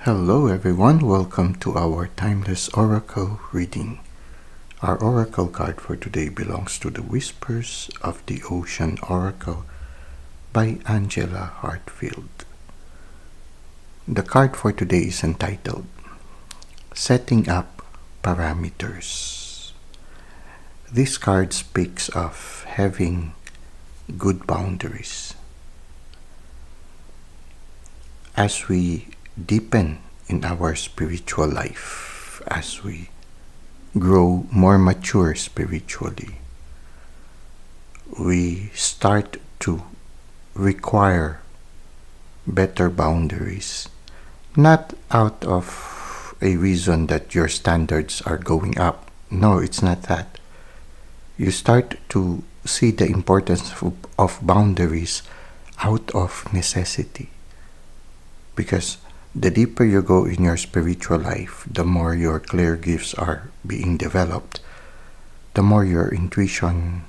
Hello everyone, welcome to our Timeless Oracle reading. Our oracle card for today belongs to the Whispers of the Ocean Oracle by Angela Hartfield. The card for today is entitled Setting Up Parameters. This card speaks of having good boundaries. As we deepen in our spiritual life, as we grow more mature spiritually, we start to require better boundaries, not out of a reason that your standards are going up. No, it's not that. You start to see the importance of boundaries out of necessity, because the deeper you go in your spiritual life, the more your clear gifts are being developed, the more your intuition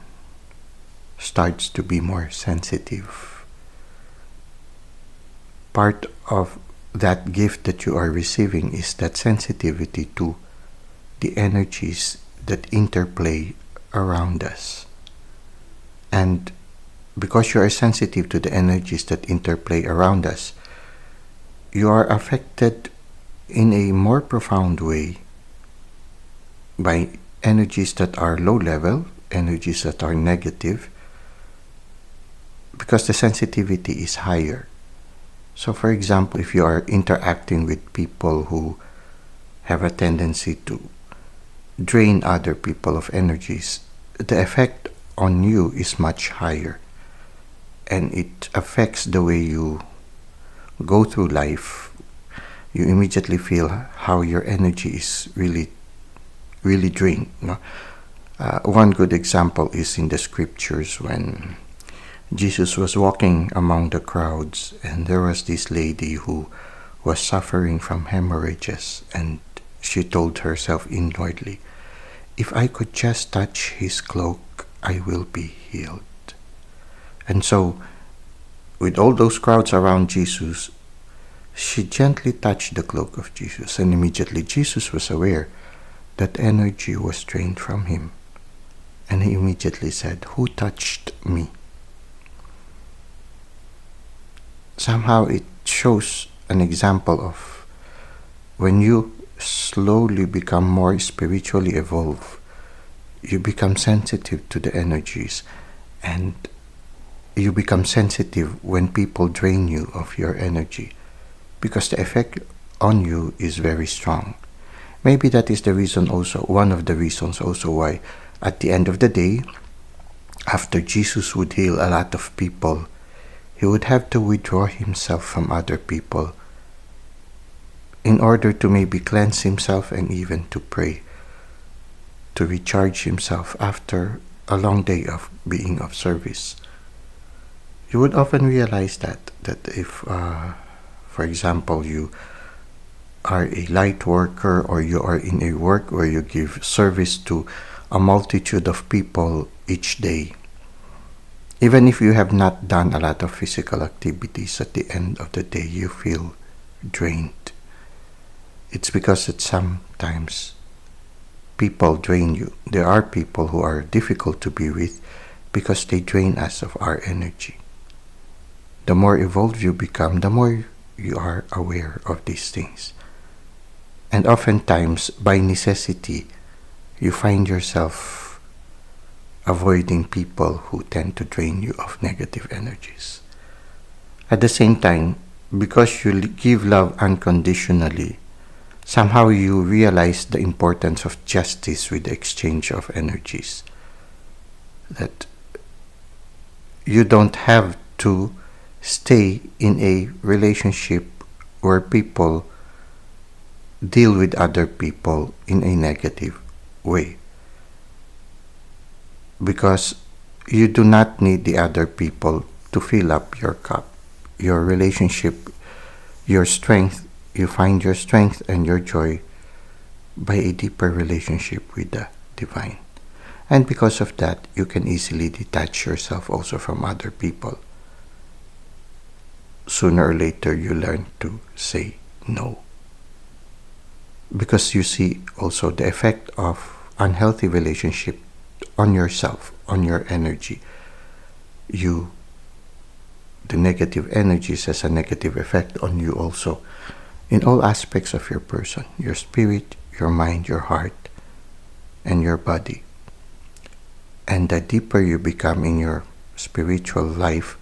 starts to be more sensitive. Part of that gift that you are receiving is that sensitivity to the energies that interplay around us. And because you are sensitive to the energies that interplay around us, you are affected in a more profound way by energies that are low level, energies that are negative, because the sensitivity is higher. So for example, if you are interacting with people who have a tendency to drain other people of energies, the effect on you is much higher, and it affects the way you go through life. You immediately feel how your energy is really drained. One good example is in the scriptures when Jesus was walking among the crowds, and there was this lady who was suffering from hemorrhages, and she told herself inwardly, "If I could just touch his cloak, I will be healed." And so, with all those crowds around Jesus, she gently touched the cloak of Jesus, and immediately Jesus was aware that energy was drained from him. And he immediately said, "Who touched me?" Somehow it shows an example of when you slowly become more spiritually evolved, you become sensitive to the energies, and you become sensitive when people drain you of your energy, because the effect on you is very strong. Maybe that is the reason also, one of the reasons also why at the end of the day, after Jesus would heal a lot of people, he would have to withdraw himself from other people in order to maybe cleanse himself and even to pray, to recharge himself after a long day of being of service. You would often realize that if, for example, you are a light worker, or you are in a work where you give service to a multitude of people each day, even if you have not done a lot of physical activities, at the end of the day you feel drained. It's because sometimes people drain you. There are people who are difficult to be with because they drain us of our energy. The more evolved you become, the more you are aware of these things. And oftentimes, by necessity, you find yourself avoiding people who tend to drain you of negative energies. At the same time, because you give love unconditionally, somehow you realize the importance of justice with the exchange of energies. That you don't have to stay in a relationship where people deal with other people in a negative way, because you do not need the other people to fill up your cup. Your relationship, your strength, you find your strength and your joy by a deeper relationship with the divine. And because of that, you can easily detach yourself also from other people. Sooner or later, you learn to say no. because you see also the effect of unhealthy relationship on yourself, on your energy. You, the negative energies has a negative effect on you also in all aspects of your person, your spirit, your mind, your heart, and your body. And the deeper you become in your spiritual life,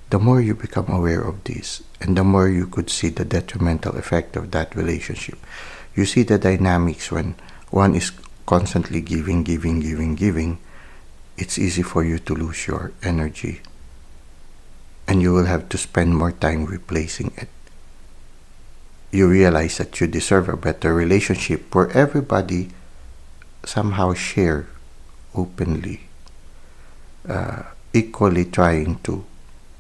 the more you become aware of this, and the more you could see the detrimental effect of that relationship. You see the dynamics when one is constantly giving, giving, giving, giving. It's easy for you to lose your energy, and you will have to spend more time replacing it. You realize that you deserve a better relationship where everybody somehow share openly, equally trying to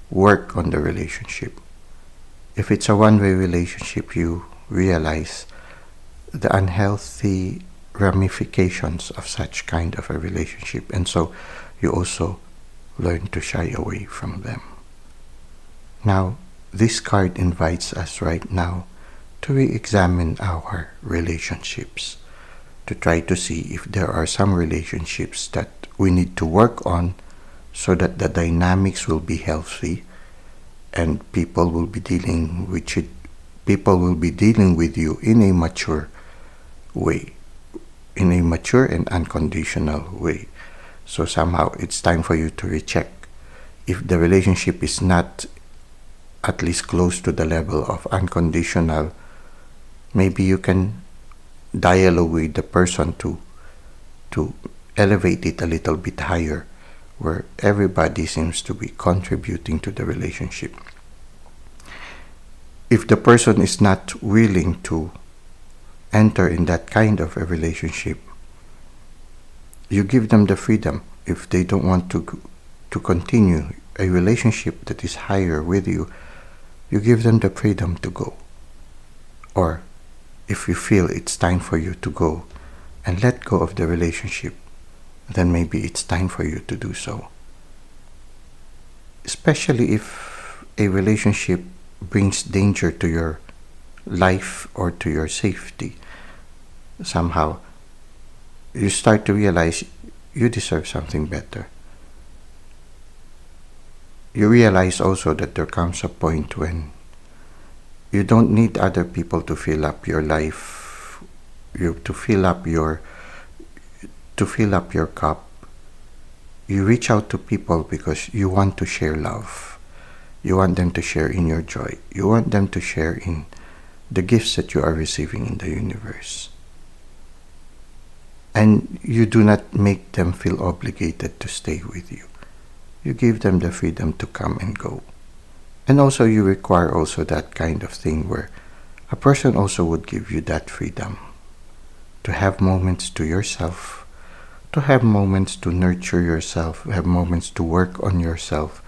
work on the relationship. If it's a one-way relationship, you realize the unhealthy ramifications of such kind of a relationship, and so you also learn to shy away from them. Now, this card invites us right now to re-examine our relationships, to try to see if there are some relationships that we need to work on so that the dynamics will be healthy and people will be dealing with you in a mature way, in a mature and unconditional way. So somehow it's time for you to recheck if the relationship is not at least close to the level of unconditional. Maybe you can dialogue with the person to elevate it a little bit higher, where everybody seems to be contributing to the relationship. If the person is not willing to enter in that kind of a relationship, you give them the freedom. If they don't want to continue a relationship that is higher with you, you give them the freedom to go. Or if you feel it's time for you to go and let go of the relationship, then maybe it's time for you to do so. Especially if a relationship brings danger to your life or to your safety. Somehow, you start to realize you deserve something better. You realize also that there comes a point when you don't need other people to fill up your life, to fill up your cup. You reach out to people because you want to share love. You want them to share in your joy. You want them to share in the gifts that you are receiving in the universe. And you do not make them feel obligated to stay with you. You give them the freedom to come and go. And also you require also that kind of thing where a person also would give you that freedom to have moments to yourself, to have moments to nurture yourself, have moments to work on yourself.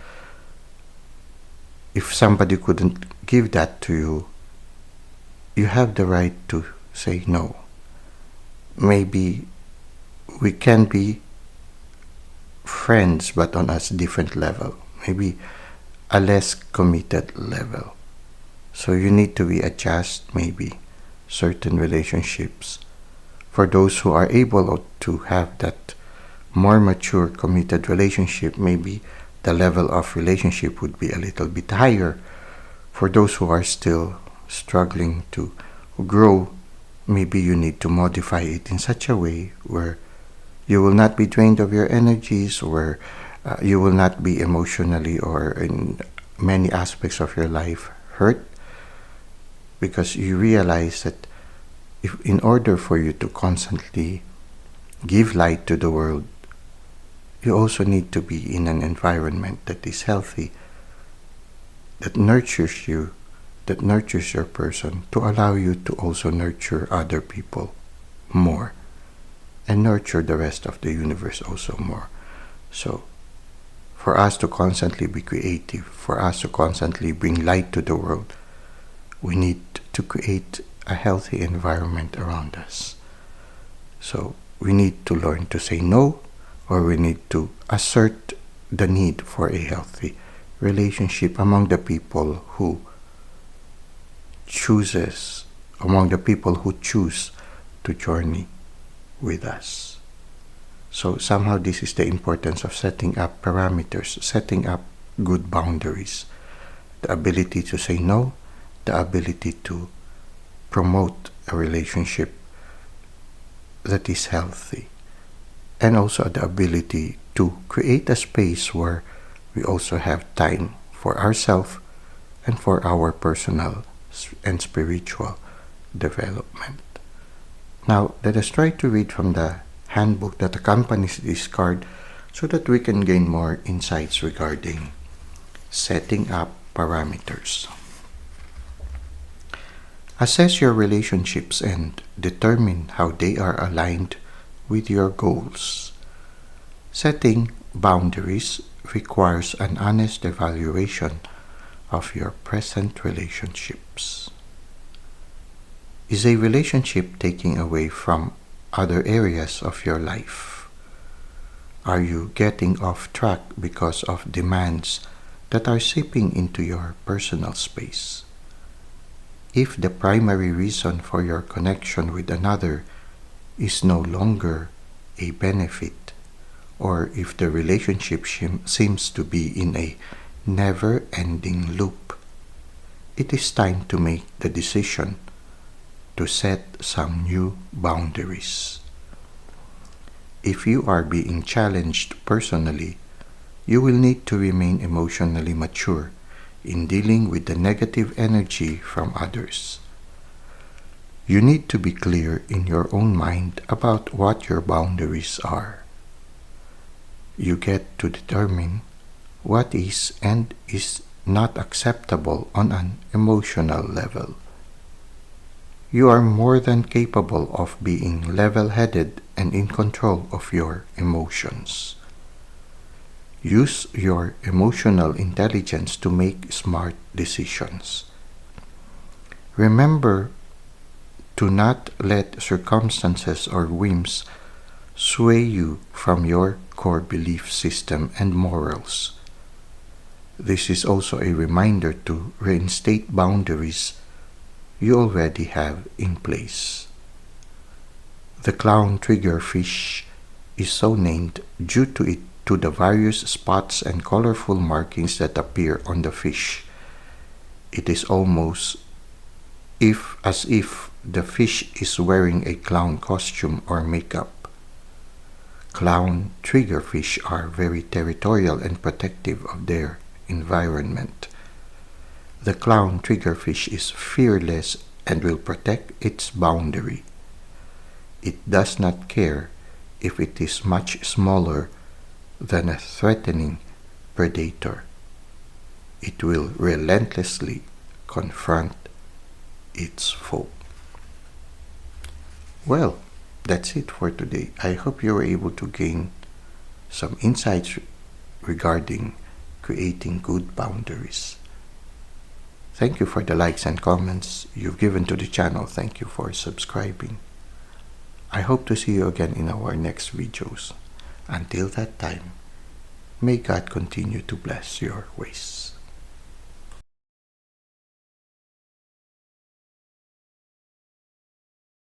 If somebody couldn't give that to you, you have the right to say no. Maybe we can be friends but on a different level, maybe a less committed level. So you need to readjust maybe certain relationships. For those who are able to have that more mature committed relationship, maybe the level of relationship would be a little bit higher. For those who are still struggling to grow, maybe you need to modify it in such a way where you will not be drained of your energies, where you will not be emotionally or in many aspects of your life hurt, because you realize that if in order for you to constantly give light to the world, you also need to be in an environment that is healthy, that nurtures you, that nurtures your person, to allow you to also nurture other people more and nurture the rest of the universe also more. So for us to constantly be creative, for us to constantly bring light to the world, we need to create a healthy environment around us. So we need to learn to say no, or we need to assert the need for a healthy relationship among the people who chooses among the people who choose to journey with us. So somehow this is the importance of setting up parameters, setting up good boundaries, the ability to say no, the ability to promote a relationship that is healthy, and also the ability to create a space where we also have time for ourselves and for our personal and spiritual development. Now, let us try to read from the handbook that accompanies this card so that we can gain more insights regarding setting up parameters. Assess your relationships and determine how they are aligned with your goals. Setting boundaries requires an honest evaluation of your present relationships. Is a relationship taking away from other areas of your life? Are you getting off track because of demands that are seeping into your personal space? If the primary reason for your connection with another is no longer a benefit, or if the relationship seems to be in a never-ending loop, it is time to make the decision to set some new boundaries. If you are being challenged personally, you will need to remain emotionally mature in dealing with the negative energy from others. You need to be clear in your own mind about what your boundaries are. You get to determine what is and is not acceptable on an emotional level. You are more than capable of being level-headed and in control of your emotions. Use your emotional intelligence to make smart decisions. Remember to not let circumstances or whims sway you from your core belief system and morals. This is also a reminder to reinstate boundaries you already have in place. The clown triggerfish is so named due to the various spots and colorful markings that appear on the fish. It is almost as if the fish is wearing a clown costume or makeup. Clown triggerfish are very territorial and protective of their environment. The clown triggerfish is fearless and will protect its boundary. It does not care if it is much smaller than a threatening predator. It will relentlessly confront its foe. Well, that's it for today. I hope you were able to gain some insights regarding creating good boundaries. Thank you for the likes and comments you've given to the channel. Thank you for subscribing. I hope to see you again in our next videos. Until that time, may God continue to bless your ways.